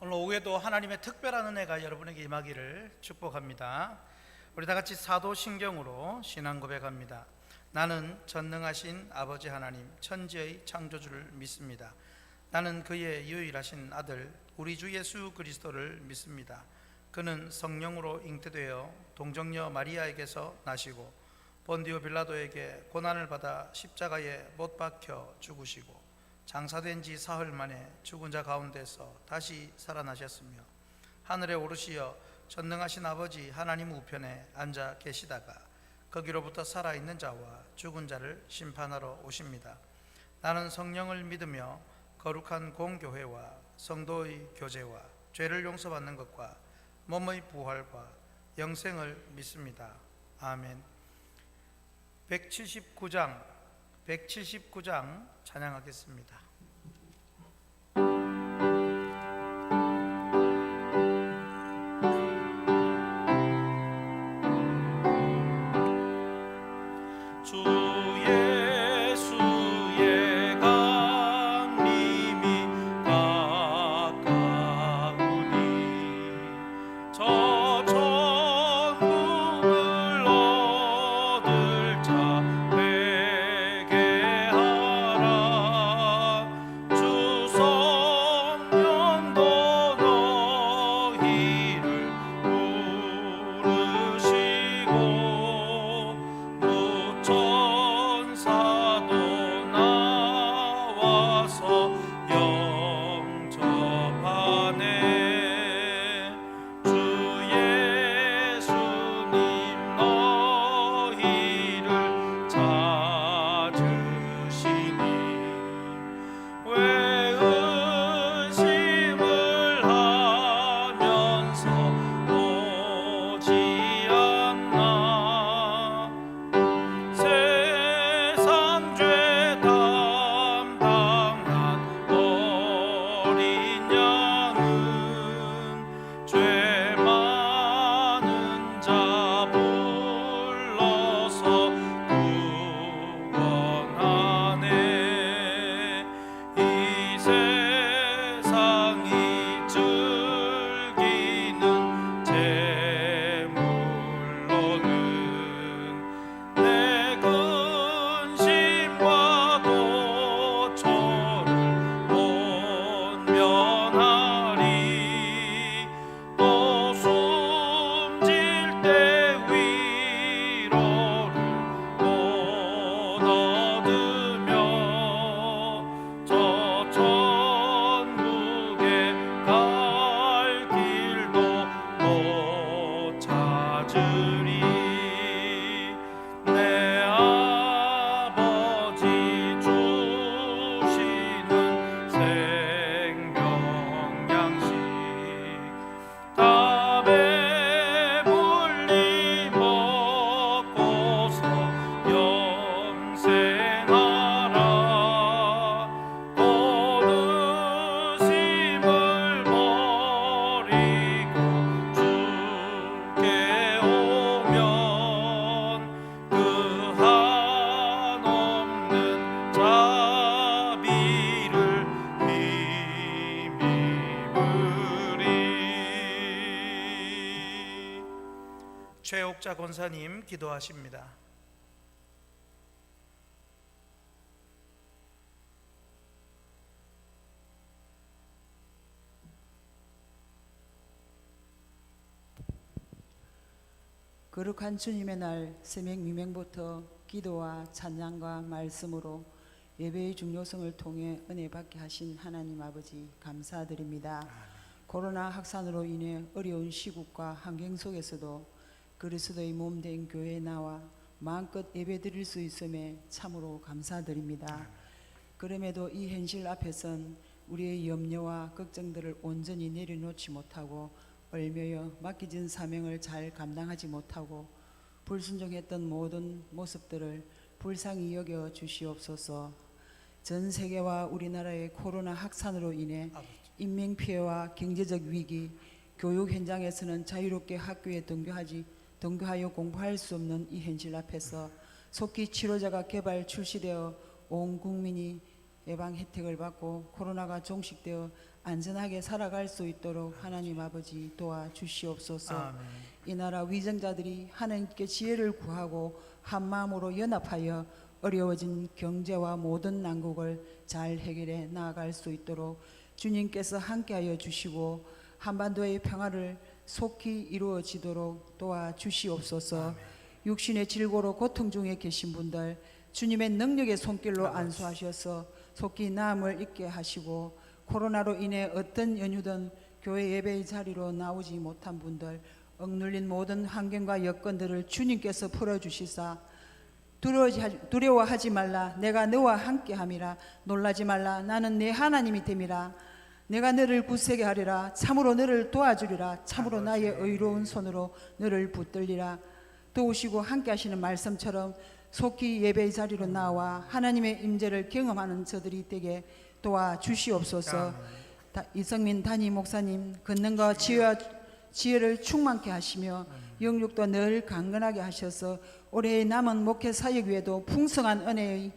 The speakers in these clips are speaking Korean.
오늘 오후에도 하나님의 특별한 은혜가 여러분에게 임하기를 축복합니다. 우리 다 같이 사도신경으로 신앙 고백합니다. 나는 전능하신 아버지 하나님 천지의 창조주를 믿습니다. 나는 그의 유일하신 아들 우리 주 예수 그리스도를 믿습니다. 그는 성령으로 잉태되어 동정녀 마리아에게서 나시고 본디오 빌라도에게 고난을 받아 십자가에 못 박혀 죽으시고 장사된 지 사흘 만에 죽은 자 가운데서 다시 살아나셨으며 하늘에 오르시어 전능하신 아버지 하나님 우편에 앉아 계시다가 거기로부터 살아있는 자와 죽은 자를 심판하러 오십니다. 나는 성령을 믿으며 거룩한 공교회와 성도의 교제와 죄를 용서받는 것과 몸의 부활과 영생을 믿습니다. 아멘. 179장 찬양하겠습니다. 최옥자 권사님 기도하십니다. 거룩한 주님의 날 새벽 미명부터 기도와 찬양과 말씀으로 예배의 중요성을 통해 은혜 받게 하신 하나님 아버지 감사드립니다. 코로나 확산으로 인해 어려운 시국과 환경 속에서도 그리스도의 몸된 교회에 나와 마음껏 예배드릴 수 있음에 참으로 감사드립니다. 그럼에도 이 현실 앞에선 우리의 염려와 걱정들을 온전히 내려놓지 못하고 얼매여 맡겨진 사명을 잘 감당하지 못하고 불순종했던 모든 모습들을 불쌍히 여겨 주시옵소서. 전 세계와 우리나라의 코로나 확산으로 인해 인명피해와 경제적 위기, 교육 현장에서는 자유롭게 학교에 등교하여 공부할 수 없는 이 현실 앞에서 속히 치료제가 개발 출시되어 온 국민이 예방 혜택을 받고 코로나가 종식되어 안전하게 살아갈 수 있도록 하나님 아버지 도와주시옵소서. 아멘. 이 나라 위정자들이 하나님께 지혜를 구하고 한 마음으로 연합하여 어려워진 경제와 모든 난국을 잘 해결해 나아갈 수 있도록 주님께서 함께하여 주시고 한반도의 평화를 속히 이루어지도록 도와주시옵소서. 육신의 질고로 고통 중에 계신 분들 주님의 능력의 손길로 안수하셔서 속히 나음을 잊게 하시고 코로나로 인해 어떤 연휴든 교회 예배의 자리로 나오지 못한 분들 억눌린 모든 환경과 여건들을 주님께서 풀어주시사 두려워하지 말라. 내가 너와 함께함이라. 놀라지 말라. 나는 네 하나님이 됨이라. 내가 너를 굳세게 하리라. 참으로 너를 도와주리라. 참으로 나의 의로운 손으로 너를 붙들리라. 도우시고 함께하시는 말씀처럼 속히 예배의 자리로 나와 하나님의 임재를 경험하는 저들이 되게 도와주시옵소서. 이성민 담임 목사님 권능과 지혜를 충만케 하시며 영육도 늘 강건하게 하셔서 올해의 남은 목회 사역 위에도 풍성한 은혜의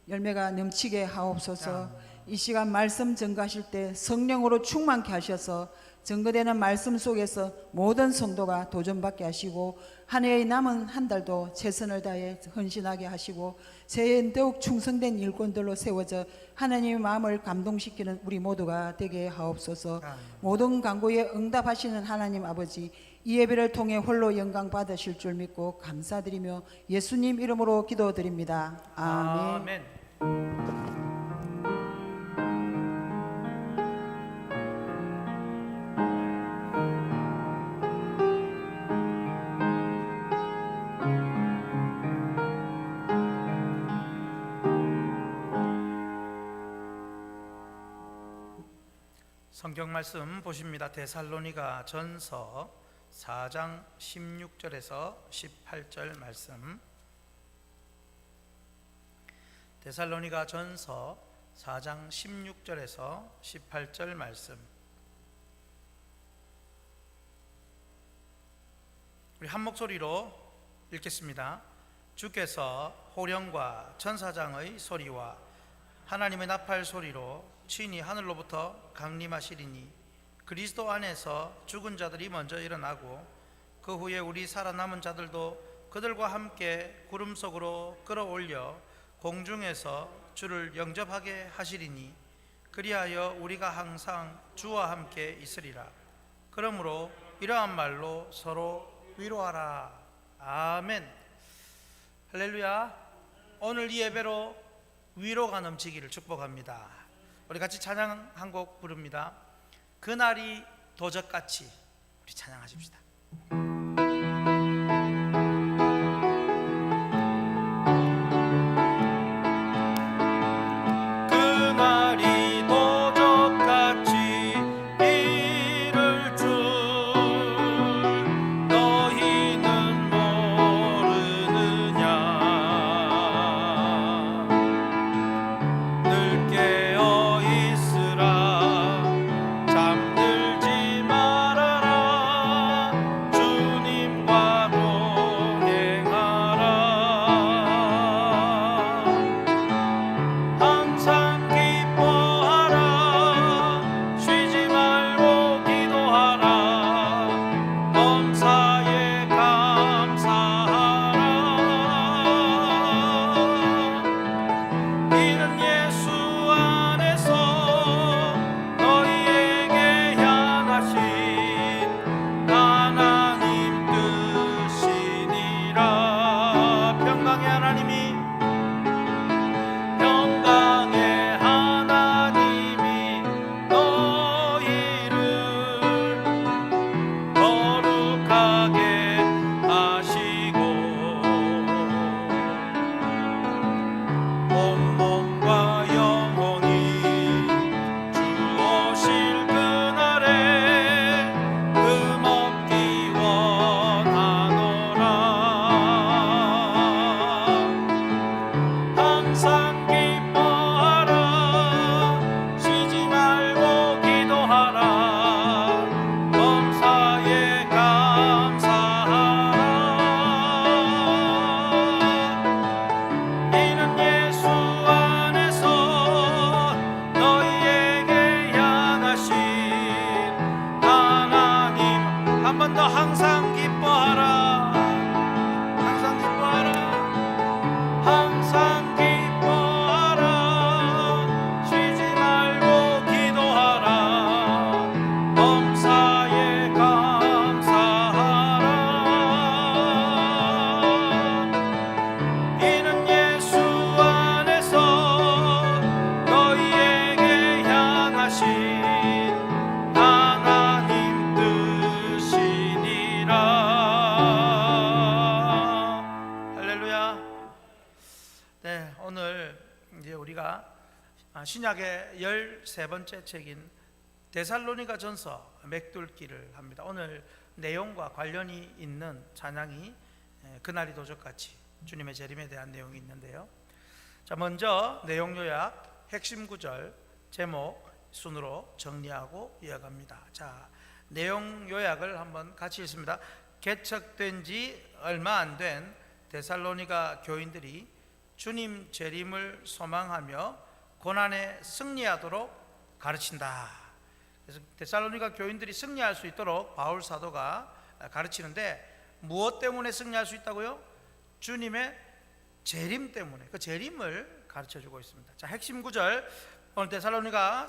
열매가 넘치게 하옵소서. 이 시간 말씀 전가하실 때 성령으로 충만케 하셔서 증거되는 말씀 속에서 모든 성도가 도전받게 하시고 한 해의 남은 한 달도 최선을 다해 헌신하게 하시고 새해엔 더욱 충성된 일꾼들로 세워져 하나님의 마음을 감동시키는 우리 모두가 되게 하옵소서. 모든 간구에 응답하시는 하나님 아버지, 이 예배를 통해 홀로 영광 받으실 줄 믿고 감사드리며 예수님 이름으로 기도드립니다. 아멘. 성경 말씀 보십니다. 데살로니가 전서 4장 16절에서 18절 말씀. 데살로니가 전서 4장 16절에서 18절 말씀. 우리 한 목소리로 읽겠습니다. 주께서 호령과 천사장의 소리와 하나님의 나팔 소리로 친히 하늘로부터 강림하시리니 그리스도 안에서 죽은 자들이 먼저 일어나고 그 후에 우리 살아남은 자들도 그들과 함께 구름 속으로 끌어올려 공중에서 주를 영접하게 하시리니 그리하여 우리가 항상 주와 함께 있으리라. 그러므로 이러한 말로 서로 위로하라. 아멘. 할렐루야. 오늘 이 예배로 위로가 넘치기를 축복합니다. 우리 같이 찬양 한 곡 부릅니다. 그날이 도적같이. 우리 찬양하십시다. 그날이 도적같이 이를 줄 너희는 모르느냐. 늘 깨어 있으라. 잠들지 말아라. 주 신약의 13번째 책인 데살로니가 전서 맥돌기를 합니다. 오늘 내용과 관련이 있는 찬양이 그날이 도적같이 주님의 재림에 대한 내용이 있는데요. 자, 먼저 내용 요약, 핵심 구절, 제목 순으로 정리하고 이어갑니다. 자, 내용 요약을 한번 같이 읽습니다. 개척된 지 얼마 안 된 데살로니가 교인들이 주님 재림을 소망하며 고난에 승리하도록 가르친다. 그래서 데살로니가 교인들이 승리할 수 있도록 바울 사도가 가르치는데, 무엇 때문에 승리할 수 있다고요? 주님의 재림 때문에, 그 재림을 가르쳐주고 있습니다. 자, 핵심 구절, 오늘 데살로니가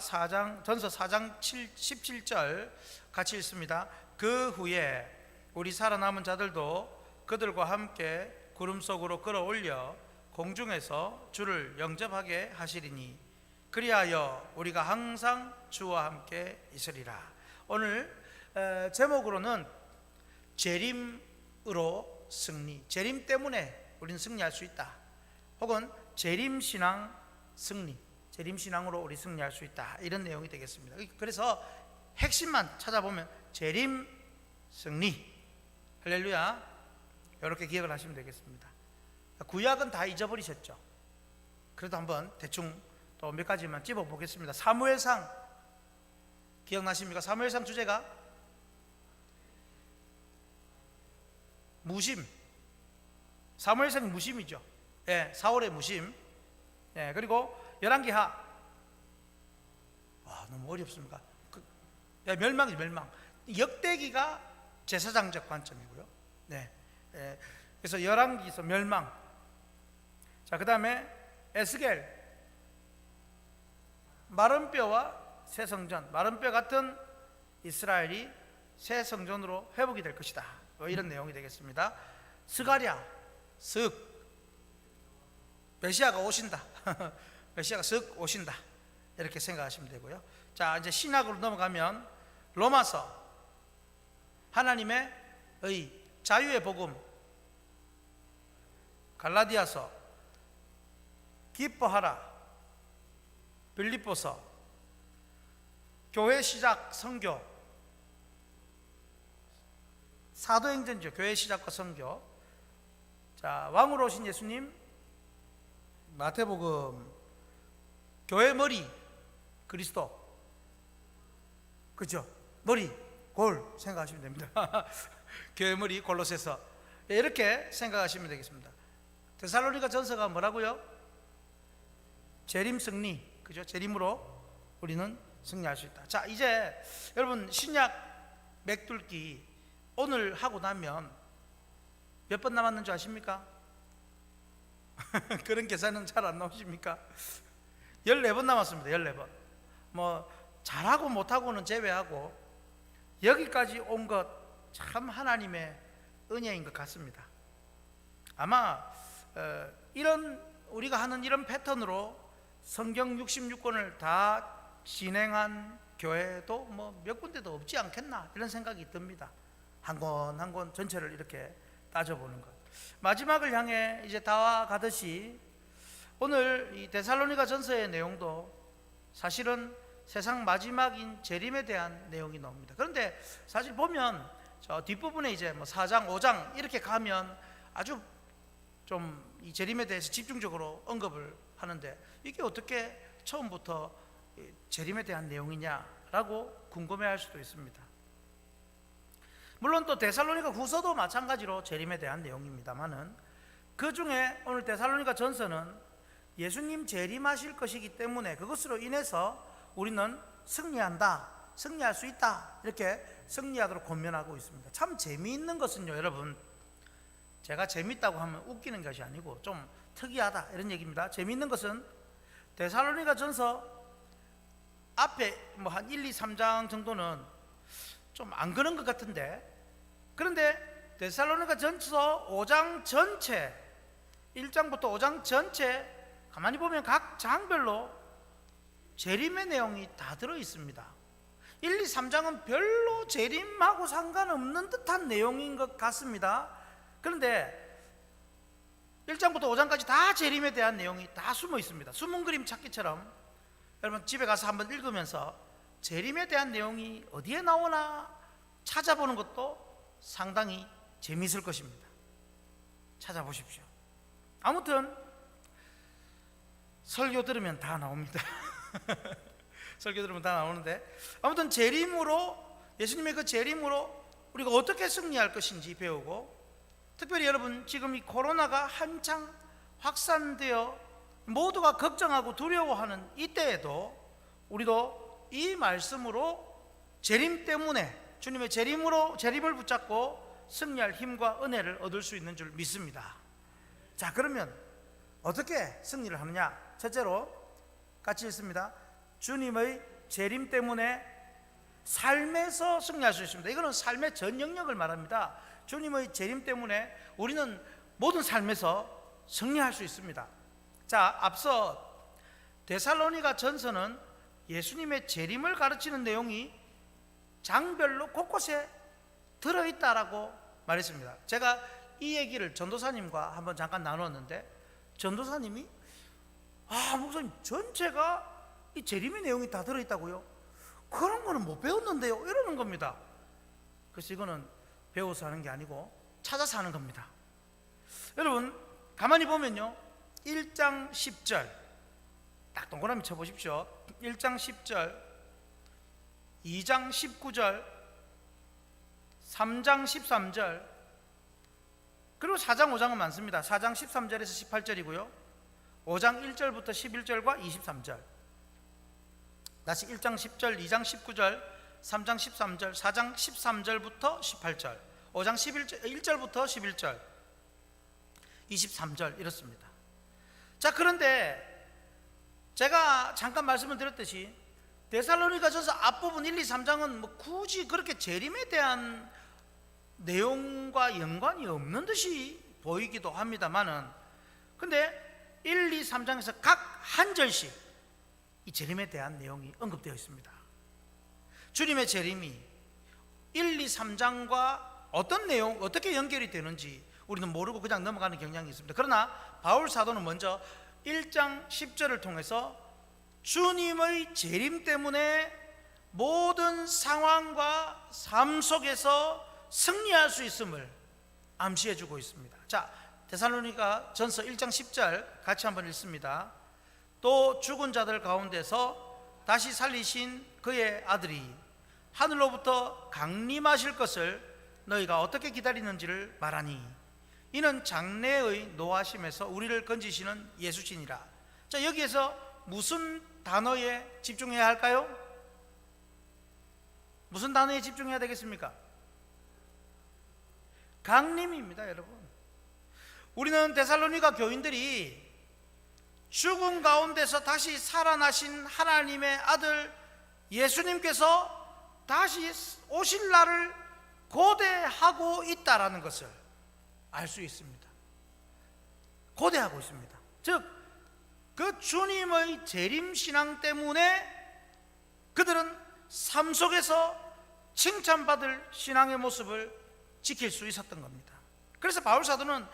전서 4장 17절 같이 읽습니다. 그 후에 우리 살아남은 자들도 그들과 함께 구름 속으로 끌어올려 공중에서 주를 영접하게 하시리니 그리하여 우리가 항상 주와 함께 있으리라. 오늘 제목으로는 재림으로 승리, 재림 때문에 우리는 승리할 수 있다, 혹은 재림신앙 승리, 재림신앙으로 우리 승리할 수 있다, 이런 내용이 되겠습니다. 그래서 핵심만 찾아보면 재림 승리, 할렐루야, 이렇게 기억을 하시면 되겠습니다. 구약은 다 잊어버리셨죠? 그래도 한번 대충 또 몇 가지만 찝어 보겠습니다. 사무엘상 기억나십니까? 사무엘상 주제가 무심, 사무엘상 무심이죠. 예, 사울의 무심. 예, 그리고 열왕기하, 와, 너무 어렵습니까? 멸망이죠, 멸망. 역대기가 제사장적 관점이고요. 네, 예, 그래서 열왕기서 멸망. 자, 그 다음에 에스겔, 마른 뼈와 새 성전, 마른 뼈 같은 이스라엘이 새 성전으로 회복이 될 것이다, 뭐 이런 내용이 되겠습니다. 스가랴, 쓱 메시아가 오신다. 메시아가 쓱 오신다, 이렇게 생각하시면 되고요. 자, 이제 신약으로 넘어가면 로마서, 하나님의 자유의 복음, 갈라디아서, 기뻐하라, 빌립보서, 교회 시작 선교, 사도행전죠. 교회 시작과 선교. 자, 왕으로 오신 예수님, 마태복음, 교회 머리 그리스도, 그죠? 머리 골 생각하시면 됩니다. 교회 머리 골로새서, 이렇게 생각하시면 되겠습니다. 데살로니가 전서가 뭐라고요? 재림 승리, 그죠? 재림으로 우리는 승리할 수 있다. 자, 이제 여러분 신약 맥뚫기 오늘 하고 나면 몇 번 남았는 줄 아십니까? 그런 계산은 잘 안 나오십니까? 14번 남았습니다. 14번. 뭐 잘하고 못하고는 제외하고 여기까지 온 것 참 하나님의 은혜인 것 같습니다. 아마 이런 우리가 하는 이런 패턴으로 성경 66권을 다 진행한 교회도 뭐 몇 군데도 없지 않겠나, 이런 생각이 듭니다. 한 권 한 권 전체를 이렇게 따져보는 것. 마지막을 향해 이제 다가가듯이 오늘 이 데살로니가 전서의 내용도 사실은 세상 마지막인 재림에 대한 내용이 나옵니다. 그런데 사실 보면 저 뒷부분에 이제 뭐 4장 5장 이렇게 가면 아주 좀 이 재림에 대해서 집중적으로 언급을 하는데, 이게 어떻게 처음부터 재림에 대한 내용이냐라고 궁금해할 수도 있습니다. 물론 또 데살로니가 후서도 마찬가지로 재림에 대한 내용입니다만은, 그 중에 오늘 데살로니가 전서는 예수님 재림하실 것이기 때문에 그것으로 인해서 우리는 승리한다, 승리할 수 있다, 이렇게 승리하도록 권면하고 있습니다. 참 재미있는 것은요, 여러분, 제가 재밌다고 하면 웃기는 것이 아니고 좀 특이하다, 이런 얘기입니다. 재미있는 것은 데살로니가 전서 앞에 뭐 한 1, 2, 3장 정도는 좀 안 그런 것 같은데, 그런데 데살로니가 전서 5장 전체, 1장부터 5장 전체 가만히 보면 각 장별로 재림의 내용이 다 들어 있습니다. 1, 2, 3장은 별로 재림하고 상관없는 듯한 내용인 것 같습니다. 그런데 1장부터 5장까지 다 재림에 대한 내용이 다 숨어 있습니다. 숨은 그림 찾기처럼 여러분 집에 가서 한번 읽으면서 재림에 대한 내용이 어디에 나오나 찾아보는 것도 상당히 재미있을 것입니다. 찾아보십시오. 아무튼 설교 들으면 다 나옵니다. 설교 들으면 다 나오는데, 아무튼 재림으로, 예수님의 그 재림으로 우리가 어떻게 승리할 것인지 배우고, 특별히 여러분 지금 이 코로나가 한창 확산되어 모두가 걱정하고 두려워하는 이때에도 우리도 이 말씀으로 재림 때문에 주님의 재림을 붙잡고 승리할 힘과 은혜를 얻을 수 있는 줄 믿습니다. 자, 그러면 어떻게 승리를 하느냐? 첫째로 같이 읽습니다. 주님의 재림 때문에 삶에서 승리할 수 있습니다. 이거는 삶의 전 영역을 말합니다. 주님의 재림 때문에 우리는 모든 삶에서 승리할 수 있습니다. 자, 앞서 데살로니가 전서는 예수님의 재림을 가르치는 내용이 장별로 곳곳에 들어있다라고 말했습니다. 제가 이 얘기를 전도사님과 한번 잠깐 나눴는데, 전도사님이 목사님 전체가 이 재림의 내용이 다 들어있다고요? 그런 거는 못 배웠는데요, 이러는 겁니다. 그래서 이거는 배워서 하는 게 아니고 찾아서 하는 겁니다. 여러분 가만히 보면요, 1장 10절 딱 동그라미 쳐보십시오. 1장 10절, 2장 19절, 3장 13절, 그리고 4장 5장은 많습니다. 4장 13절에서 18절이고요 5장 1절부터 11절과 23절. 다시 1장 10절, 2장 19절, 3장 13절, 4장 13절부터 18절, 5장 1절부터 11절, 23절 이렇습니다. 자, 그런데 제가 잠깐 말씀을 드렸듯이 데살로니가전서 앞부분 1, 2, 3장은 뭐 굳이 그렇게 재림에 대한 내용과 연관이 없는 듯이 보이기도 합니다만은, 근데 1, 2, 3장에서 각 한 절씩 이 재림에 대한 내용이 언급되어 있습니다. 주님의 재림이 1, 2, 3장과 어떤 내용, 어떻게 연결이 되는지 우리는 모르고 그냥 넘어가는 경향이 있습니다. 그러나 바울 사도는 먼저 1장 10절을 통해서 주님의 재림 때문에 모든 상황과 삶 속에서 승리할 수 있음을 암시해 주고 있습니다. 자, 데살로니가 전서 1장 10절 같이 한번 읽습니다. 또 죽은 자들 가운데서 다시 살리신 그의 아들이 하늘로부터 강림하실 것을 너희가 어떻게 기다리는지를 말하니 이는 장래의 노하심에서 우리를 건지시는 예수시니라. 자, 여기에서 무슨 단어에 집중해야 할까요? 무슨 단어에 집중해야 되겠습니까? 강림입니다, 여러분. 우리는 데살로니가 교인들이 죽음 가운데서 다시 살아나신 하나님의 아들 예수님께서 다시 오실 날을 고대하고 있다라는 것을 알 수 있습니다. 고대하고 있습니다. 즉, 그 주님의 재림신앙 때문에 그들은 삶 속에서 칭찬받을 신앙의 모습을 지킬 수 있었던 겁니다. 그래서 바울 사도는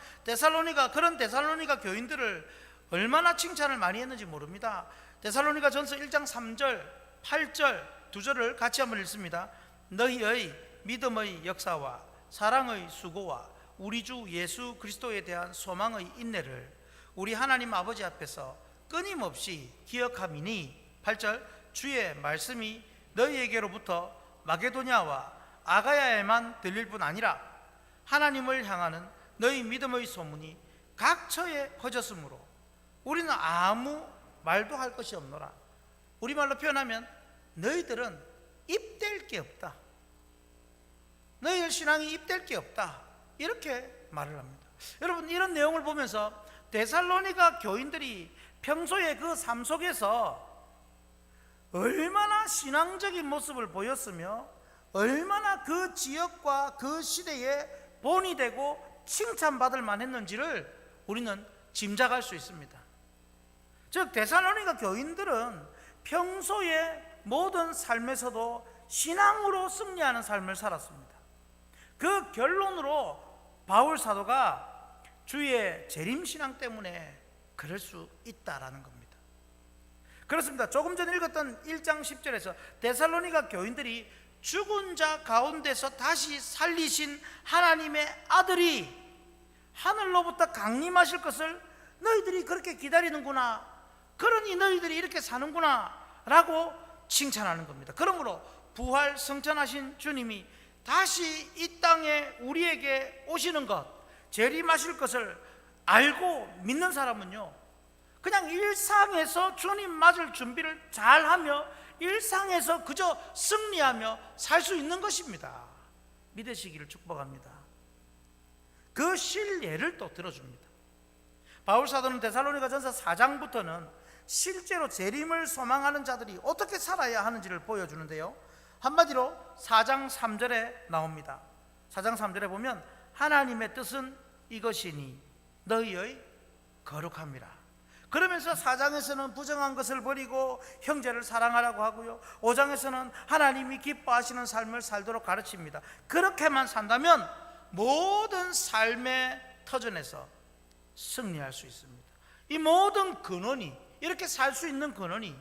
그런 데살로니가 교인들을 얼마나 칭찬을 많이 했는지 모릅니다. 데살로니가 전서 1장 3절, 8절 두 절을 같이 한번 읽습니다. 너희의 믿음의 역사와 사랑의 수고와 우리 주 예수 그리스도에 대한 소망의 인내를 우리 하나님 아버지 앞에서 끊임없이 기억함이니 8절 주의 말씀이 너희에게로부터 마게도냐와 아가야에만 들릴 뿐 아니라 하나님을 향하는 너희 믿음의 소문이 각처에 퍼졌으므로 우리는 아무 말도 할 것이 없노라. 우리말로 표현하면 너희들은 입댈 게 없다. 너희들 신앙이 입댈 게 없다. 이렇게 말을 합니다. 여러분, 이런 내용을 보면서 데살로니가 교인들이 평소에 그 삶 속에서 얼마나 신앙적인 모습을 보였으며 얼마나 그 지역과 그 시대에 본이 되고 칭찬받을 만했는지를 우리는 짐작할 수 있습니다. 즉, 데살로니가 교인들은 평소에 모든 삶에서도 신앙으로 승리하는 삶을 살았습니다. 그 결론으로 바울 사도가 주의 재림신앙 때문에 그럴 수 있다라는 겁니다. 그렇습니다. 조금 전에 읽었던 1장 10절에서 데살로니가 교인들이 죽은 자 가운데서 다시 살리신 하나님의 아들이 하늘로부터 강림하실 것을 너희들이 그렇게 기다리는구나, 그러니 너희들이 이렇게 사는구나 라고 칭찬하는 겁니다. 그러므로 부활 승천하신 주님이 다시 이 땅에 우리에게 오시는 것, 재림하실 것을 알고 믿는 사람은요, 그냥 일상에서 주님 맞을 준비를 잘하며 일상에서 그저 승리하며 살 수 있는 것입니다. 믿으시기를 축복합니다. 그 실예를 또 들어줍니다. 바울 사도는 데살로니가전서 4장부터는 실제로 재림을 소망하는 자들이 어떻게 살아야 하는지를 보여주는데요, 한마디로 4장 3절에 나옵니다. 4장 3절에 보면 하나님의 뜻은 이것이니 너희의 거룩함이라. 그러면서 4장에서는 부정한 것을 버리고 형제를 사랑하라고 하고요, 5장에서는 하나님이 기뻐하시는 삶을 살도록 가르칩니다. 그렇게만 산다면 모든 삶의 터전에서 승리할 수 있습니다. 이 모든 근원이, 이렇게 살 수 있는 근원이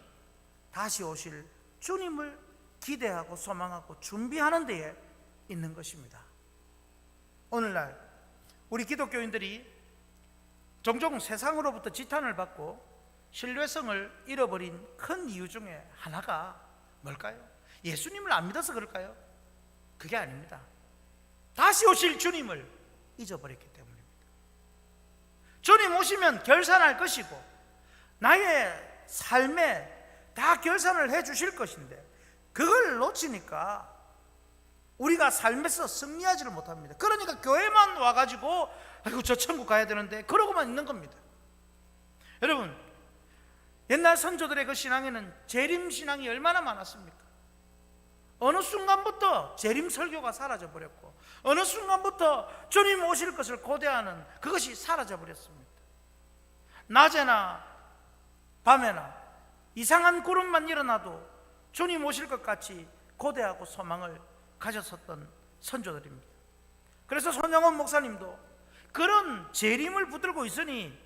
다시 오실 주님을 기대하고 소망하고 준비하는 데에 있는 것입니다. 오늘날 우리 기독교인들이 종종 세상으로부터 지탄을 받고 신뢰성을 잃어버린 큰 이유 중에 하나가 뭘까요? 예수님을 안 믿어서 그럴까요? 그게 아닙니다. 다시 오실 주님을 잊어버렸기 때문입니다. 주님 오시면 결산할 것이고 나의 삶에 다 결산을 해 주실 것인데 그걸 놓치니까 우리가 삶에서 승리하지를 못합니다. 그러니까 교회만 와가지고 아이고 저 천국 가야 되는데 그러고만 있는 겁니다. 여러분, 옛날 선조들의 그 신앙에는 재림신앙이 얼마나 많았습니까? 어느 순간부터 재림 설교가 사라져 버렸고 어느 순간부터 주님 오실 것을 고대하는 그것이 사라져 버렸습니다. 낮에나 밤에나 이상한 구름만 일어나도 주님 오실 것 같이 고대하고 소망을 가졌었던 선조들입니다. 그래서 손영원 목사님도 그런 재림을 붙들고 있으니,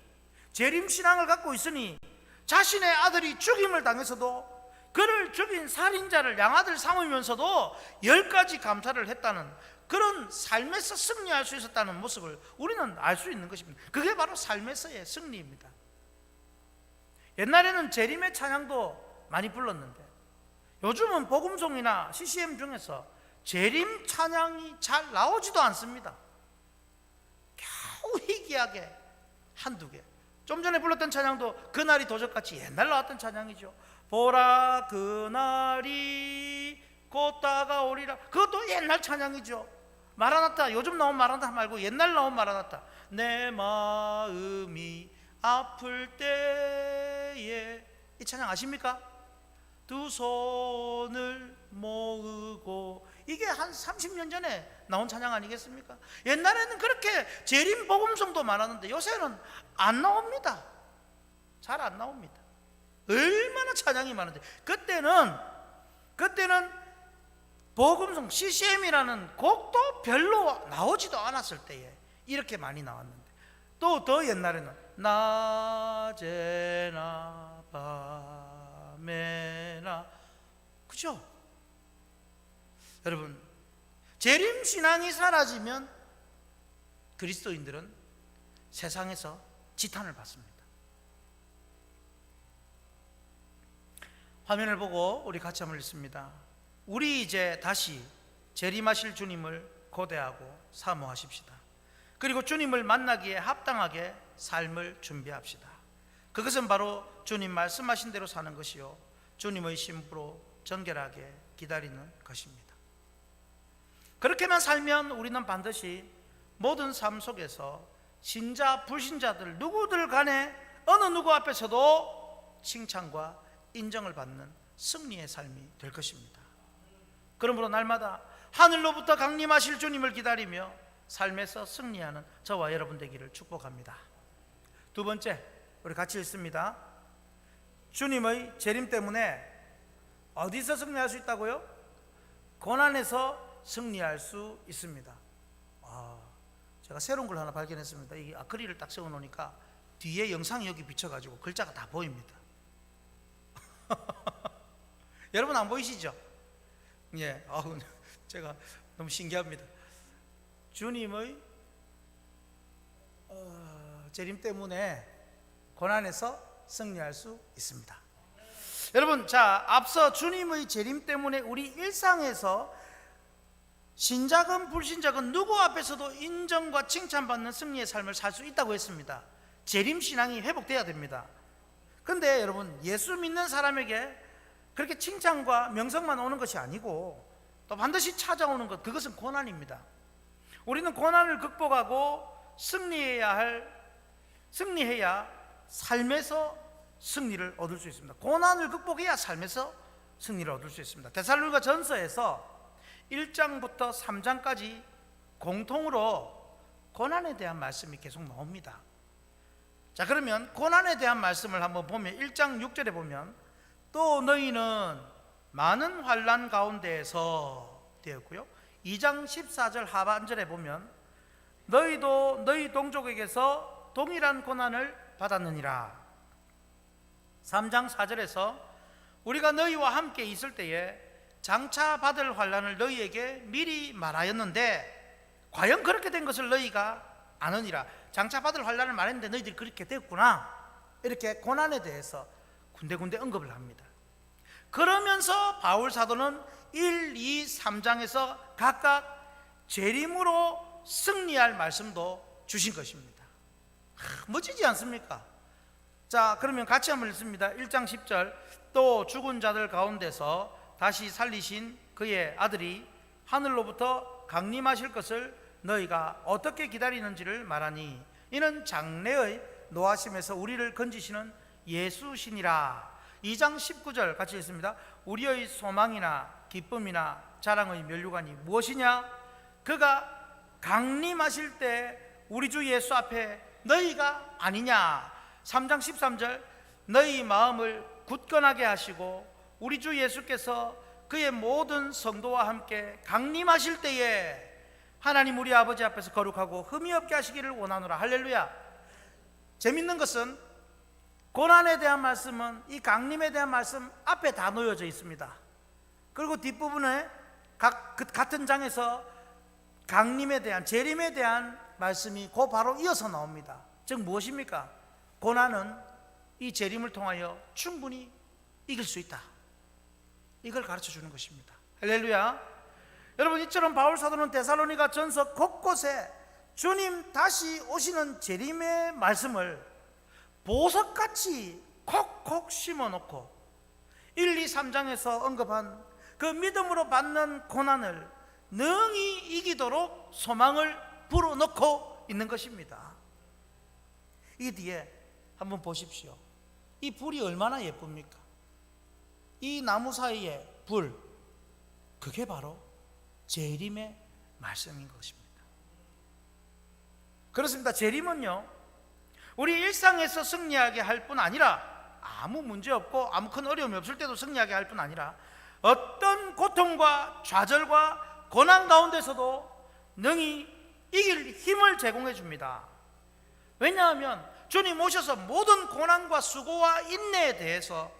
재림신앙을 갖고 있으니 자신의 아들이 죽임을 당해서도 그를 죽인 살인자를 양아들 삼으면서도 10가지 감사를 했다는 그런 삶에서 승리할 수 있었다는 모습을 우리는 알 수 있는 것입니다. 그게 바로 삶에서의 승리입니다. 옛날에는 재림의 찬양도 많이 불렀는데 요즘은 복음송이나 CCM 중에서 재림 찬양이 잘 나오지도 않습니다. 겨우 희귀하게 한두 개. 좀 전에 불렀던 찬양도 그날이 도적같이 옛날 나왔던 찬양이죠. 보라 그날이 곧 다가오리라. 그것도 옛날 찬양이죠. 마라나타, 요즘 나온 마라나타 말고 옛날 나온 마라나타. 내 마음이 아플 때에, 이 찬양 아십니까? 두 손을 모으고, 이게 한 30년 전에 나온 찬양 아니겠습니까? 옛날에는 그렇게 재림 복음송도 많았는데 요새는 안 나옵니다. 잘 안 나옵니다. 얼마나 찬양이 많은데 그때는 복음송 CCM이라는 곡도 별로 나오지도 않았을 때에 이렇게 많이 나왔는데, 또 더 옛날에는 낮에나 밤에나, 그죠? 여러분, 재림신앙이 사라지면 그리스도인들은 세상에서 지탄을 받습니다. 화면을 보고 우리 같이 한번 읽습니다. 우리 이제 다시 재림하실 주님을 고대하고 사모하십시다. 그리고 주님을 만나기에 합당하게 삶을 준비합시다. 그것은 바로 주님 말씀하신 대로 사는 것이요, 주님의 신부로 정결하게 기다리는 것입니다. 그렇게만 살면 우리는 반드시 모든 삶 속에서 신자 불신자들 누구들 간에 어느 누구 앞에서도 칭찬과 인정을 받는 승리의 삶이 될 것입니다. 그러므로 날마다 하늘로부터 강림하실 주님을 기다리며 삶에서 승리하는 저와 여러분 되기를 축복합니다. 두 번째, 우리 같이 읽습니다. 주님의 재림 때문에 어디서 승리할 수 있다고요? 고난에서 승리할 수 있습니다. 제가 새로운 걸 하나 발견했습니다. 이 아크릴을 딱 세워놓으니까 뒤에 영상이 여기 비쳐가지고 글자가 다 보입니다. 여러분 안 보이시죠? 예, 제가 너무 신기합니다. 주님의 재림 때문에 고난에서 승리할 수 있습니다. 여러분, 자, 앞서 주님의 재림 때문에 우리 일상에서 신자건 불신자건 누구 앞에서도 인정과 칭찬받는 승리의 삶을 살 수 있다고 했습니다. 재림 신앙이 회복돼야 됩니다. 그런데 여러분, 예수 믿는 사람에게 그렇게 칭찬과 명성만 오는 것이 아니고 또 반드시 찾아오는 것, 그것은 고난입니다. 우리는 고난을 극복하고 승리해야 삶에서 승리를 얻을 수 있습니다. 고난을 극복해야 삶에서 승리를 얻을 수 있습니다. 데살로니가 전서에서 1장부터 3장까지 공통으로 고난에 대한 말씀이 계속 나옵니다. 자, 그러면 고난에 대한 말씀을 한번 보면 1장 6절에 보면 또 너희는 많은 환난 가운데에서 되었고요. 2장 14절 하반절에 보면 너희도 너희 동족에게서 동일한 고난을 받았느니라. 3장 4절에서 우리가 너희와 함께 있을 때에 장차 받을 환난을 너희에게 미리 말하였는데 과연 그렇게 된 것을 너희가 아느니라. 장차 받을 환난을 말했는데 너희들이 그렇게 됐구나. 이렇게 고난에 대해서 군데군데 언급을 합니다. 그러면서 바울 사도는 1, 2, 3장에서 각각 재림으로 승리할 말씀도 주신 것입니다. 멋지지 않습니까? 자, 그러면 같이 한번 읽습니다. 1장 10절 또 죽은 자들 가운데서 다시 살리신 그의 아들이 하늘로부터 강림하실 것을 너희가 어떻게 기다리는지를 말하니 이는 장래의 노하심에서 우리를 건지시는 예수시니라. 2장 19절 같이 읽습니다. 우리의 소망이나 기쁨이나 자랑의 면류관이 무엇이냐? 그가 강림하실 때 우리 주 예수 앞에 너희가 아니냐. 3장 13절 너희 마음을 굳건하게 하시고 우리 주 예수께서 그의 모든 성도와 함께 강림하실 때에 하나님 우리 아버지 앞에서 거룩하고 흠이 없게 하시기를 원하노라. 할렐루야. 재밌는 것은 고난에 대한 말씀은 이 강림에 대한 말씀 앞에 다 놓여져 있습니다. 그리고 뒷부분에 같은 장에서 강림에 대한 재림에 대한 말씀이 그 바로 이어서 나옵니다. 즉 무엇입니까? 고난은 이 재림을 통하여 충분히 이길 수 있다. 이걸 가르쳐 주는 것입니다. 할렐루야. 여러분, 이처럼 바울 사도는 데살로니가 전서 곳곳에 주님 다시 오시는 재림의 말씀을 보석같이 콕콕 심어놓고 1, 2, 3장에서 언급한 그 믿음으로 받는 고난을 능히 이기도록 소망을 불어넣고 있는 것입니다. 이 뒤에 한번 보십시오. 이 불이 얼마나 예쁩니까? 이 나무 사이에 불, 그게 바로 재림의 말씀인 것입니다. 그렇습니다. 재림은요, 우리 일상에서 승리하게 할 뿐 아니라 아무 문제 없고 아무 큰 어려움이 없을 때도 승리하게 할 뿐 아니라 어떤 고통과 좌절과 고난 가운데서도 능히 이길 힘을 제공해 줍니다. 왜냐하면 주님 오셔서 모든 고난과 수고와 인내에 대해서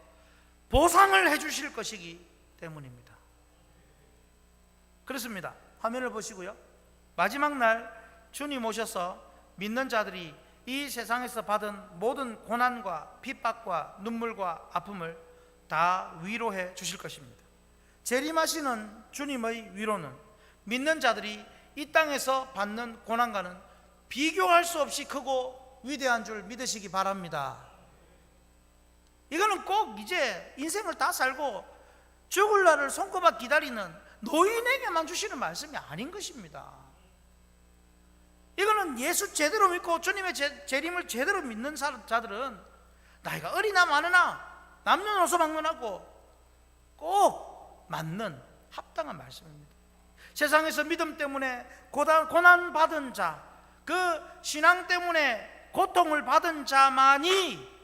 보상을 해 주실 것이기 때문입니다. 그렇습니다. 화면을 보시고요. 마지막 날 주님 오셔서 믿는 자들이 이 세상에서 받은 모든 고난과 핍박과 눈물과 아픔을 다 위로해 주실 것입니다. 재림하시는 주님의 위로는 믿는 자들이 이 땅에서 받는 고난과는 비교할 수 없이 크고 위대한 줄 믿으시기 바랍니다. 이거는 꼭 이제 인생을 다 살고 죽을 날을 손꼽아 기다리는 노인에게만 주시는 말씀이 아닌 것입니다. 이거는 예수 제대로 믿고 주님의 재림을 제대로 믿는 자들은 나이가 어리나 많으나 남녀노소 막론하고 꼭 맞는 합당한 말씀입니다. 세상에서 믿음 때문에 고난받은 자, 그 신앙 때문에 고통을 받은 자만이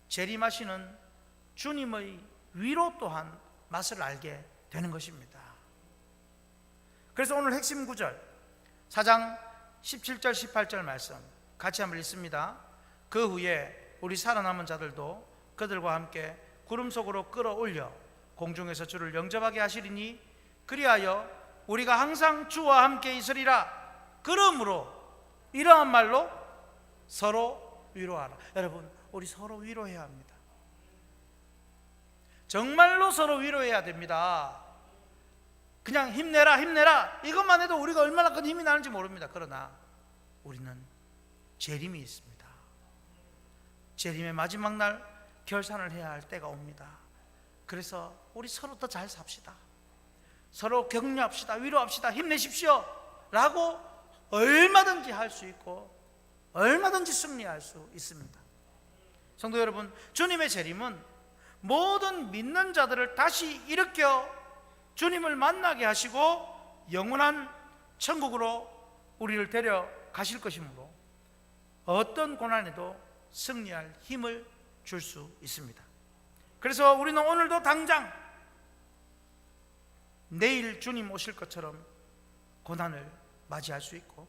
재림하시는 주님의 위로 또한 맛을 알게 되는 것입니다. 그래서 오늘 핵심 구절 4장 17절 18절 말씀 같이 한번 읽습니다. 그 후에 우리 살아남은 자들도 그들과 함께 구름 속으로 끌어올려 공중에서 주를 영접하게 하시리니 그리하여 우리가 항상 주와 함께 있으리라. 그러므로 이러한 말로 서로 위로하라. 여러분, 우리 서로 위로해야 합니다. 정말로 서로 위로해야 됩니다. 그냥 힘내라 힘내라 이것만 해도 우리가 얼마나 큰 힘이 나는지 모릅니다. 그러나 우리는 재림이 있습니다. 재림의 마지막 날 결산을 해야 할 때가 옵니다. 그래서 우리 서로 더 잘 삽시다. 서로 격려합시다. 위로합시다. 힘내십시오 라고 얼마든지 할 수 있고 얼마든지 승리할 수 있습니다. 성도 여러분, 주님의 재림은 모든 믿는 자들을 다시 일으켜 주님을 만나게 하시고 영원한 천국으로 우리를 데려가실 것이므로 어떤 고난에도 승리할 힘을 줄 수 있습니다. 그래서 우리는 오늘도 당장 내일 주님 오실 것처럼 고난을 맞이할 수 있고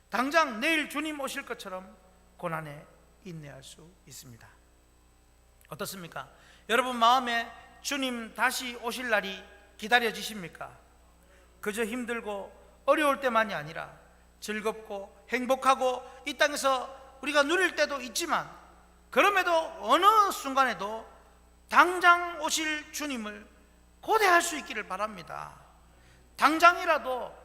당장 내일 주님 오실 것처럼 고난에 인내할 수 있습니다. 어떻습니까? 여러분 마음에 주님 다시 오실 날이 기다려지십니까? 그저 힘들고 어려울 때만이 아니라 즐겁고 행복하고 이 땅에서 우리가 누릴 때도 있지만 그럼에도 어느 순간에도 당장 오실 주님을 고대할 수 있기를 바랍니다. 당장이라도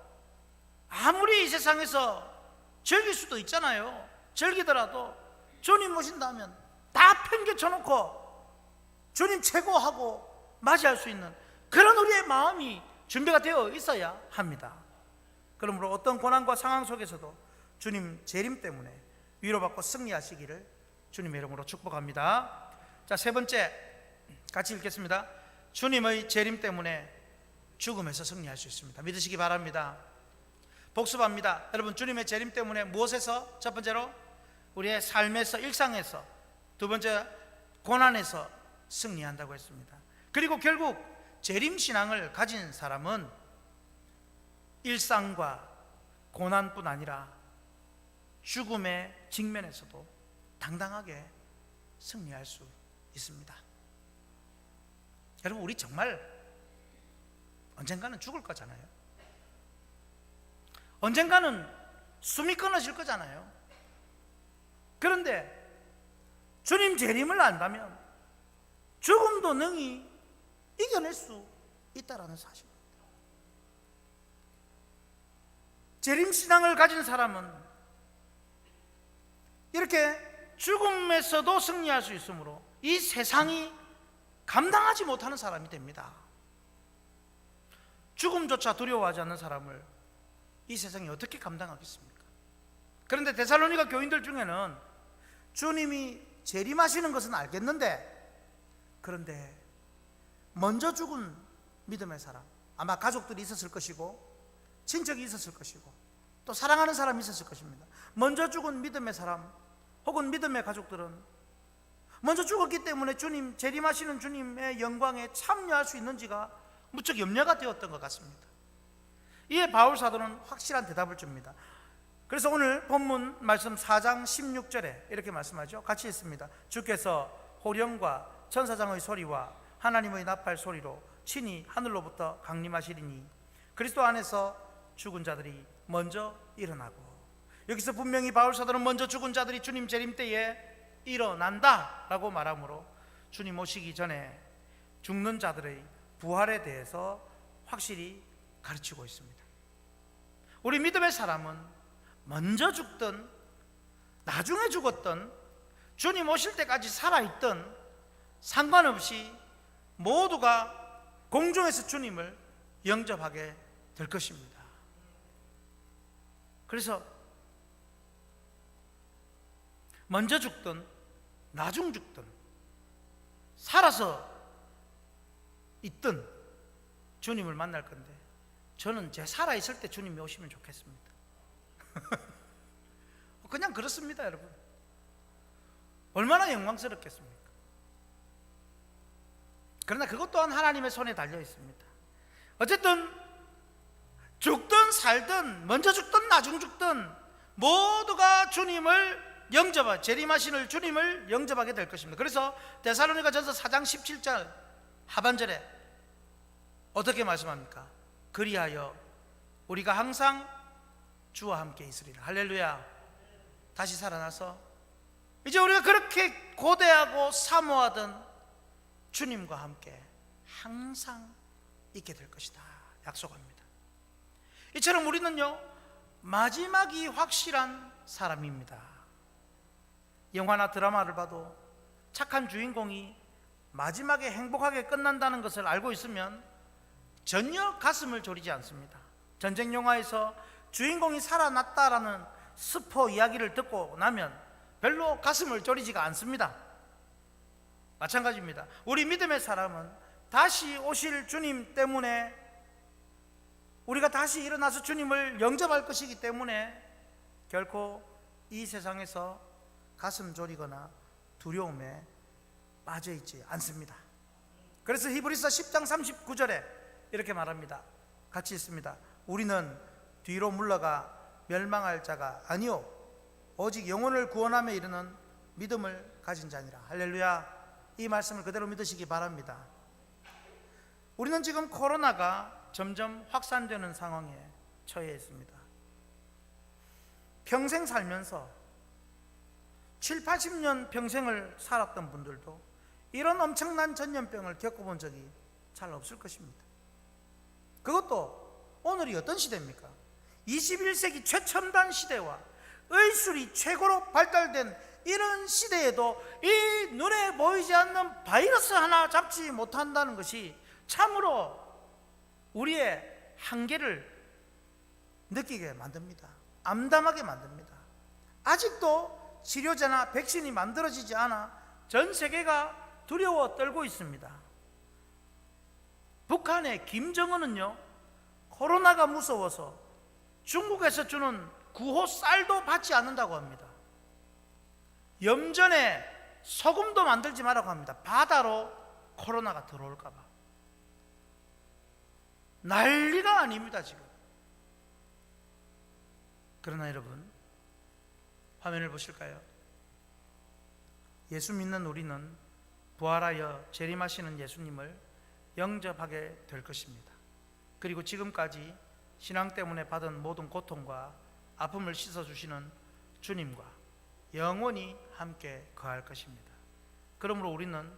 아무리 이 세상에서 즐길 수도 있잖아요. 즐기더라도 주님 오신다면 다 팽개쳐놓고 주님 최고하고 맞이할 수 있는 그런 우리의 마음이 준비가 되어 있어야 합니다. 그러므로 어떤 고난과 상황 속에서도 주님 재림 때문에 위로받고 승리하시기를 주님의 이름으로 축복합니다. 자, 세 번째 같이 읽겠습니다. 주님의 재림 때문에 죽음에서 승리할 수 있습니다. 믿으시기 바랍니다. 복습합니다. 여러분, 주님의 재림 때문에 무엇에서? 첫 번째로 우리의 삶에서, 일상에서, 두 번째 고난에서 승리한다고 했습니다. 그리고 결국 재림 신앙을 가진 사람은 일상과 고난뿐 아니라 죽음의 직면에서도 당당하게 승리할 수 있습니다. 여러분, 우리 정말 언젠가는 죽을 거잖아요. 언젠가는 숨이 끊어질 거잖아요. 그런데 주님 재림을 안다면 죽음도 능히 이겨낼 수 있다라는 사실입니다. 재림신앙을 가진 사람은 이렇게 죽음에서도 승리할 수 있으므로 이 세상이 감당하지 못하는 사람이 됩니다. 죽음조차 두려워하지 않는 사람을 이 세상이 어떻게 감당하겠습니까? 그런데 데살로니가 교인들 중에는 주님이 재림하시는 것은 알겠는데, 그런데 먼저 죽은 믿음의 사람, 아마 가족들이 있었을 것이고 친척이 있었을 것이고 또 사랑하는 사람이 있었을 것입니다. 먼저 죽은 믿음의 사람 혹은 믿음의 가족들은 먼저 죽었기 때문에 주님 재림하시는 주님의 영광에 참여할 수 있는지가 무척 염려가 되었던 것 같습니다. 이에 바울 사도는 확실한 대답을 줍니다. 그래서 오늘 본문 말씀 4장 16절에 이렇게 말씀하죠. 같이 읽습니다. 주께서 호령과 천사장의 소리와 하나님의 나팔 소리로 친히 하늘로부터 강림하시리니 그리스도 안에서 죽은 자들이 먼저 일어나고, 여기서 분명히 바울 사도는 먼저 죽은 자들이 주님 재림 때에 일어난다 라고 말하므로 주님 오시기 전에 죽는 자들의 부활에 대해서 확실히 가르치고 있습니다. 우리 믿음의 사람은 먼저 죽든 나중에 죽었든 주님 오실 때까지 살아있든 상관없이 모두가 공중에서 주님을 영접하게 될 것입니다. 그래서 먼저 죽든 나중 죽든 살아서 있든 주님을 만날 건데, 저는 제 살아있을 때 주님이 오시면 좋겠습니다. 그냥 그렇습니다. 여러분, 얼마나 영광스럽겠습니까? 그러나 그것 또한 하나님의 손에 달려 있습니다. 어쨌든 죽든 살든 먼저 죽든 나중 죽든 모두가 주님을 재림하시는 주님을 영접하게 될 것입니다. 그래서 데살로니가전서 4장 17절 하반절에 어떻게 말씀합니까? 그리하여 우리가 항상 주와 함께 있으리라. 할렐루야. 다시 살아나서 이제 우리가 그렇게 고대하고 사모하던 주님과 함께 항상 있게 될 것이다 약속합니다. 이처럼 우리는요, 마지막이 확실한 사람입니다. 영화나 드라마를 봐도 착한 주인공이 마지막에 행복하게 끝난다는 것을 알고 있으면 전혀 가슴을 졸이지 않습니다. 전쟁 영화에서 주인공이 살아났다라는 스포 이야기를 듣고 나면 별로 가슴을 졸이지가 않습니다. 마찬가지입니다. 우리 믿음의 사람은 다시 오실 주님 때문에, 우리가 다시 일어나서 주님을 영접할 것이기 때문에 결코 이 세상에서 가슴 졸이거나 두려움에 빠져 있지 않습니다. 그래서 히브리서 10장 39절에 이렇게 말합니다. 같이 있습니다. 우리는 뒤로 물러가 멸망할 자가 아니요 오직 영혼을 구원함에 이르는 믿음을 가진 자니라. 할렐루야. 이 말씀을 그대로 믿으시기 바랍니다. 우리는 지금 코로나가 점점 확산되는 상황에 처해 있습니다. 평생 살면서 7, 80년 평생을 살았던 분들도 이런 엄청난 전염병을 겪어본 적이 잘 없을 것입니다. 그것도 오늘이 어떤 시대입니까? 21세기 최첨단 시대와 의술이 최고로 발달된 이런 시대에도 이 눈에 보이지 않는 바이러스 하나 잡지 못한다는 것이 참으로 우리의 한계를 느끼게 만듭니다. 암담하게 만듭니다. 아직도 치료제나 백신이 만들어지지 않아 전 세계가 두려워 떨고 있습니다. 북한의 김정은은요, 코로나가 무서워서 중국에서 주는 구호 쌀도 받지 않는다고 합니다. 염전에 소금도 만들지 말라고 합니다. 바다로 코로나가 들어올까 봐. 난리가 아닙니다 지금. 그러나 여러분, 화면을 보실까요? 예수 믿는 우리는 부활하여 재림하시는 예수님을 영접하게 될 것입니다. 그리고 지금까지 신앙 때문에 받은 모든 고통과 아픔을 씻어주시는 주님과 영원히 함께 거할 것입니다. 그러므로 우리는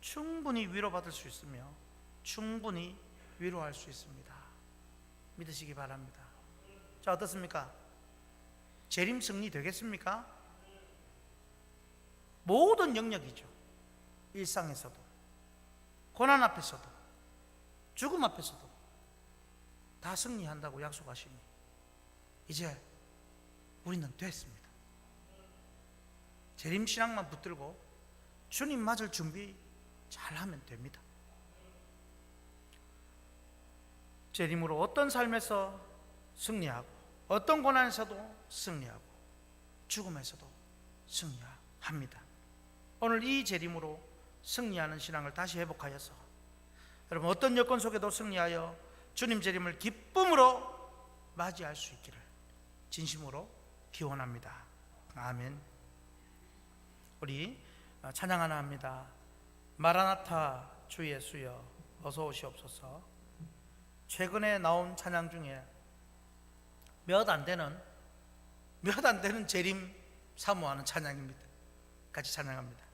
충분히 위로받을 수 있으며 충분히 위로할 수 있습니다. 믿으시기 바랍니다. 자, 어떻습니까? 재림 승리 되겠습니까? 모든 영역이죠. 일상에서도, 고난 앞에서도, 죽음 앞에서도 다 승리한다고 약속하시니 이제 우리는 됐습니다. 재림 신앙만 붙들고 주님 맞을 준비 잘하면 됩니다. 재림으로 어떤 삶에서 승리하고 어떤 고난에서도 승리하고 죽음에서도 승리합니다. 오늘 이 재림으로 승리하는 신앙을 다시 회복하여서 여러분 어떤 여건 속에도 승리하여 주님 재림을 기쁨으로 맞이할 수 있기를 진심으로 기원합니다. 아멘. 우리 찬양 하나 합니다. 마라나타 주 예수여 어서 오시옵소서. 최근에 나온 찬양 중에 몇 안 되는 재림 사모하는 찬양입니다. 같이 찬양합니다.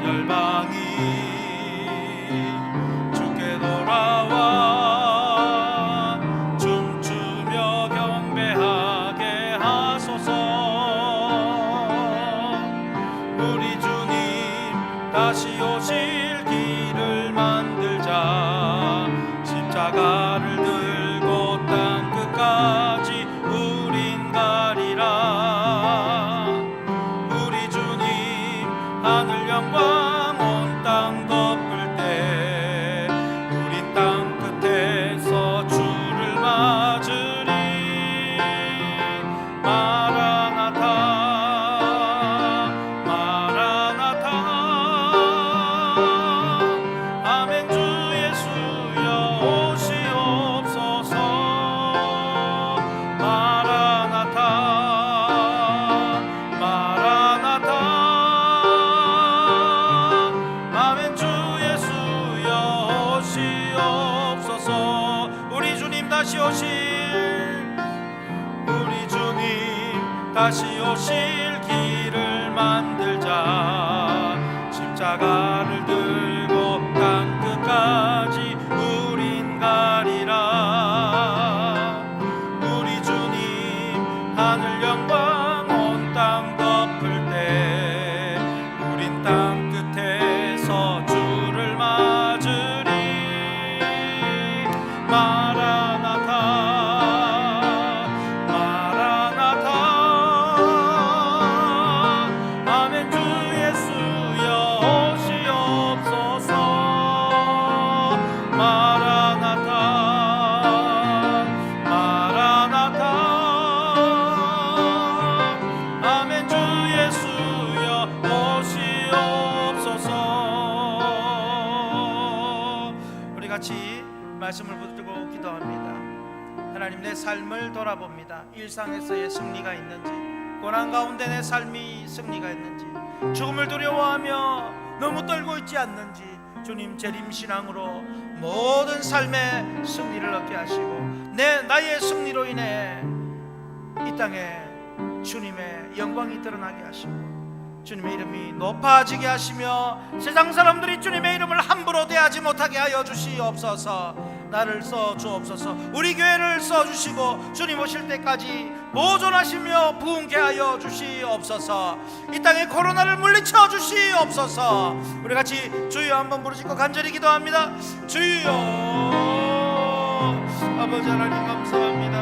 열방이 주께 다시 오실 우리 주님 다시 오실 길을 만들자. 십자가를 들고 땅 끝까지 우린 가리라. 우리 주님 하늘 영광 온 땅 덮을 때 우린 땅 끝에서 주를 맞으리. 마라나타 마라나타 아멘. 주 예수여 오시옵소서. 마라나타 마라나타 아멘. 주 예수여 오시옵소서. 우리 같이 말씀을 붙들고 기도합니다. 하나님, 내 삶을 돌아봅니다. 일상에서의 승리가 있는지, 고난 가운데 내 삶이 승리가 있는지, 죽음을 두려워하며 너무 떨고 있지 않는지, 주님 재림신앙으로 모든 삶의 승리를 얻게 하시고 나의 승리로 인해 이 땅에 주님의 영광이 드러나게 하시고 주님의 이름이 높아지게 하시며 세상 사람들이 주님의 이름을 함부로 대하지 못하게 하여 주시옵소서. 나를 써주옵소서. 우리 교회를 써주시고 주님 오실 때까지 보존하시며 부흥케 하여 주시옵소서. 이 땅에 코로나를 물리쳐 주시옵소서. 우리 같이 주여 한번 부르짖고 간절히 기도합니다. 주여. 아버지 하나님 감사합니다.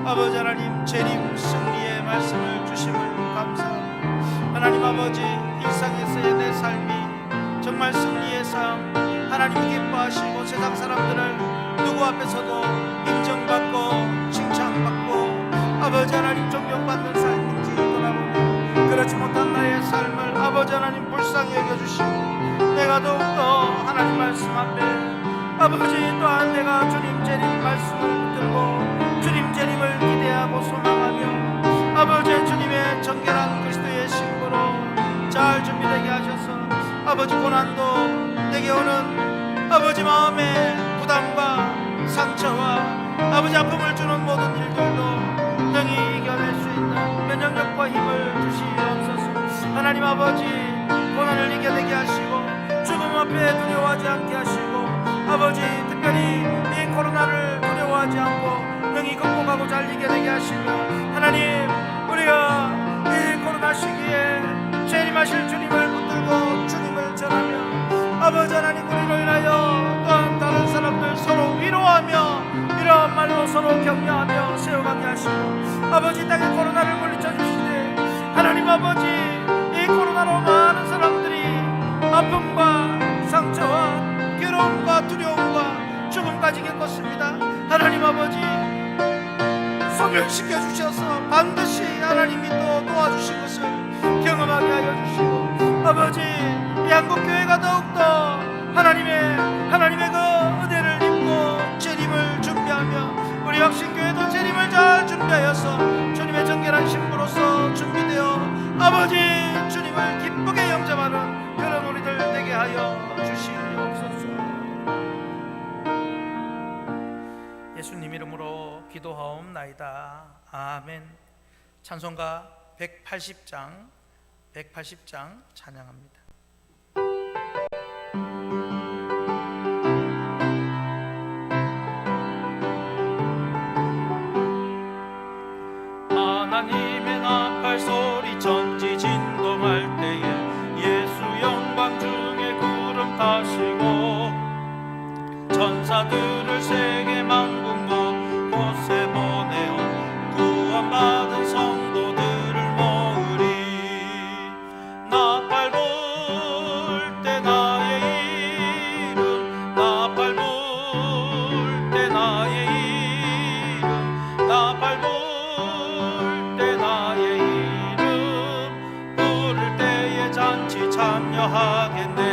아버지 하나님 재림 승리의 말씀을 주심을 감사합니다. 하나님 아버지, 일상에서의 내 삶이 정말 승리의 삶, 하나님이 기뻐하시고 세상 사람들을 누구 앞에서도 인정받고 칭찬받고 아버지 하나님 존경받는 삶인지 돌아보며 그렇지 못한 나의 삶을 아버지 하나님 불쌍히 여겨주시고 내가 더욱더 하나님 말씀 앞에 아버지 또한 내가 주님 재림 말씀을 붙들고 주님 재림을 기대하고 소망하며 아버지 주님의 정결한 그리스도의 신부로 잘 준비되게 하셔서 아버지 고난도 내게 오는 아버지 마음의 부담과 상처와 아버지 아픔을 주는 모든 일들도 능히 이겨낼 수 있는 면역력과 힘을 주시옵소서. 하나님 아버지, 고난을 이겨내게 하시고 죽음 앞에 두려워하지 않게 하시고 아버지 특별히 이 코로나를 두려워하지 않고 능히 극복하고 잘 이겨내게 하시고 하나님, 우리가 이 코로나 시기에 재림하실 주님을 붙들고 주님을 전하며 아버지 하나님, 우리로 인하여 또한 다른 사람들 서로 위로하며 이러한 말로 서로 격려하며 세워가게 하시고 아버지 땅에 코로나를 물리쳐 주시되 하나님 아버지, 이 코로나로 많은 사람들이 아픔과 상처와 괴로움과 두려움과 죽음까지 겪었습니다. 하나님 아버지, 소멸시켜 주셔서 반드시 하나님이 또 도와주신 것을 경험하게 하여 주시고 아버지, 이 한국교회가 더욱더 하나님의 그 은혜를 입고 재림을 준비하며 우리 혁신교회도 재림을 잘 준비하여서 주님의 정결한 신부로서 준비되어 아버지 주님을 기쁘게 영접하는 그런 우리들 되게 하여 주시옵소서. 예수님 이름으로 기도하옵나이다. 아멘. 찬송가 180장 찬양합니다. 하나님의 나팔 소리 천지 진동할 때에 예수 영광 중에 구름 타시고 천사들을 세계 만국 곳곳에 보내어 구원받은 성도들을 모으리. 나팔 불 때 나의 이름, 나팔 불 때 나의 이름, 나팔 불 때 나의 이름 부를 때에 잔치 참여하겠네.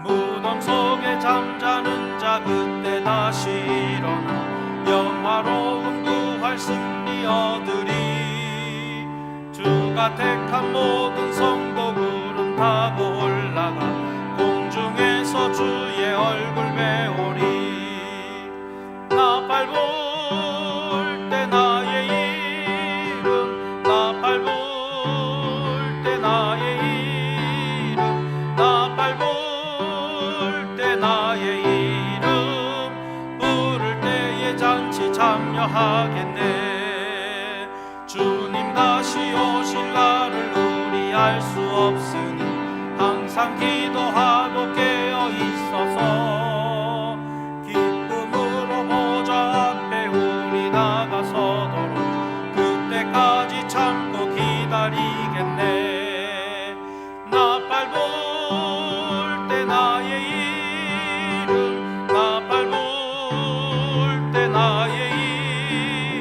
무덤 속에 잠자는 자 그때 다시 일어나 영화로운 부활 승리 얻으리. 주가 택한 모든 성도들은 타고 올라가 공중에서 주의 얼굴 배우리. 때 나의 이름 부를 때에 잔치 참여하겠네. 주님 다시 오실 날을 우리 알 수 없으니 항상 기도하고 깨어 있어서 기쁨으로 보좌 앞에 우리 나가서도록 그때까지 참고 기다리겠네. 나팔 불 때 나의 이름 나팔 불 때 나의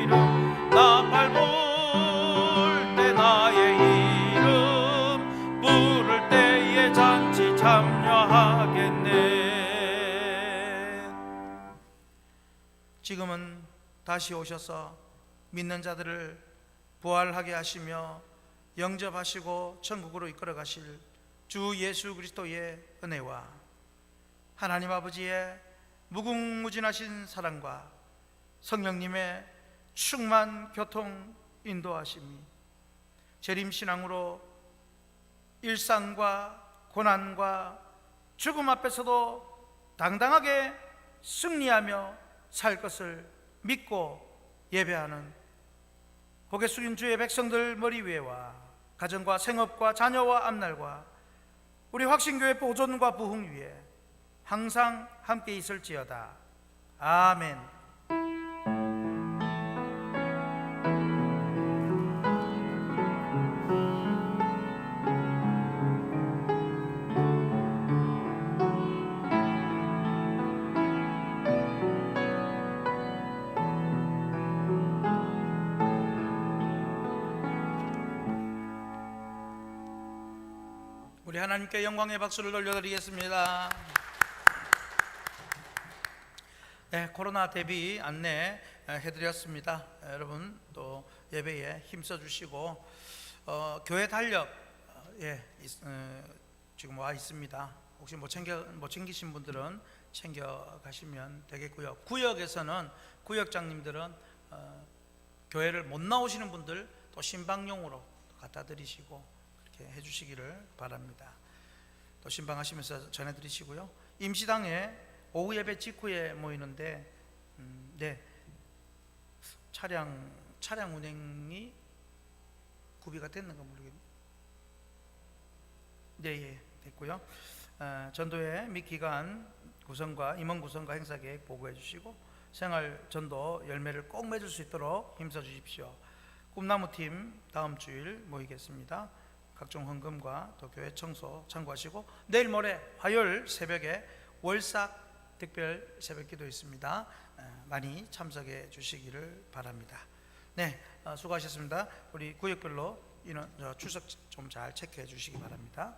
이름 나팔 불 때 나의 이름 부를 때에 잔치 참여하겠네. 지금은 다시 오셔서 믿는 자들을 부활하게 하시며 영접하시고 천국으로 이끌어 가실 주 예수 그리스도의 은혜와 하나님 아버지의 무궁무진하신 사랑과 성령님의 충만 교통 인도하심이 재림신앙으로 일상과 고난과 죽음 앞에서도 당당하게 승리하며 살 것을 믿고 예배하는 고개 숙인 주의 백성들 머리 위에와 가정과 생업과 자녀와 앞날과 우리 확신교회 보존과 부흥 위에 항상 함께 있을지어다. 아멘. 우리 하나님께 영광의 박수를 돌려드리겠습니다. 네, 코로나 대비 안내 해드렸습니다. 여러분 또 예배에 힘써 주시고 교회 달력 지금 와 있습니다. 혹시 못 챙기신 분들은 챙겨 가시면 되겠고요. 구역에서는 구역장님들은 교회를 못 나오시는 분들 또 신방용으로 갖다 드리시고 이렇게 해주시기를 바랍니다. 또 신방하시면서 전해드리시고요. 임시당에 오후 예배 직후에 모이는데 네, 차량 운행이 구비가 됐는가 모르겠네요. 네, 예, 됐고요. 전도회 및 기간 구성과 임원 구성과 행사 계획 보고해 주시고 생활 전도 열매를 꼭 맺을 수 있도록 힘써 주십시오. 꿈나무팀 다음 주일 모이겠습니다. 각종 헌금과 또 교회 청소 참고하시고 내일 모레 화요일 새벽에 월삭 특별 새벽기도 있습니다. 많이 참석해 주시기를 바랍니다. 네, 수고하셨습니다. 우리 구역별로 인원 출석 좀 잘 체크해 주시기 바랍니다.